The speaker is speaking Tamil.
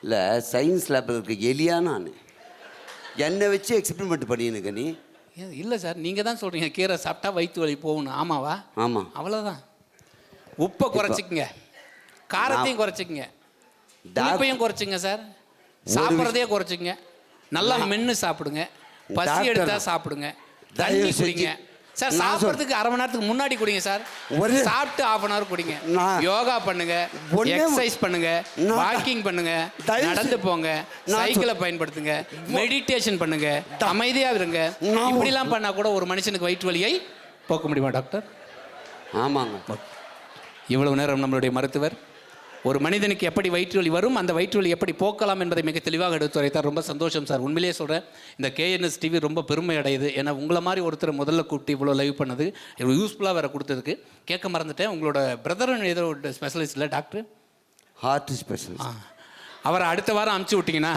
இல்லை சயின்ஸ் லேபில் இருக்க எலியா நான் என்னை வச்சு எக்ஸ்பெரிமெண்ட் பண்ணினுக்க நீ? இல்லை சார், நீங்கள் தான் சொல்கிறீங்க கீரை சாப்பிட்டா வயிற்று வலி போகணும். ஆமாவா? ஆமாம். அவ்வளோதான். உப்பை குறைச்சிக்கங்க, காரத்தையும் குறைச்சிக்கங்க, இனிப்பையும் குறைச்சிங்க சார். சாப்பிட்றதே குறைச்சிங்க. நல்லா மென்று சாப்பிடுங்க. பசி எடுத்தா சாப்பிடுங்க. தண்ணி குடிங்க சார். சாப்பிட்றதுக்கு அரை மணி நேரத்துக்கு முன்னாடி குடிங்க சார். சாப்பிட்டு ½ hour குடிங்க. யோகா பண்ணுங்க, எக்ஸசைஸ் பண்ணுங்க, வாக்கிங் பண்ணுங்க, நடந்து போங்க, சைக்கிளை பயன்படுத்துங்க, மெடிடேஷன் பண்ணுங்க, அமைதியா இருங்க. இப்படிலாம் பண்ணா கூட ஒரு மனுஷனுக்கு வயிற்று வலியை போக்க முடியுமா டாக்டர்? ஆமாங்க. இவ்வளவு நேரம் நம்மளுடைய மருத்துவர் ஒரு மனிதனுக்கு எப்படி வயிற்று வலி வரும், அந்த வயிற்று வலி எப்படி போக்கலாம் என்பதை மிக தெளிவாக எடுத்துரைத்தார். ரொம்ப சந்தோஷம் சார். உண்மையிலேயே சொல்கிறேன், இந்த கேஎன்எஸ் டிவி ரொம்ப பெருமை அடையுது. ஏன்னா உங்களை மாதிரி ஒருத்தர் முதல்ல கூப்பிட்டு இவ்வளோ லைவ் பண்ணது யூஸ்ஃபுல்லாக வேறு கொடுத்ததுக்கு. கேட்க மறந்துட்டேன், உங்களோட பிரதர்னு ஏதோ ஒரு ஸ்பெஷலிஸ்ட் இல்லை டாக்டர்? Heart specialist. அவரை அடுத்த வாரம் அமுச்சு விட்டிங்கன்னா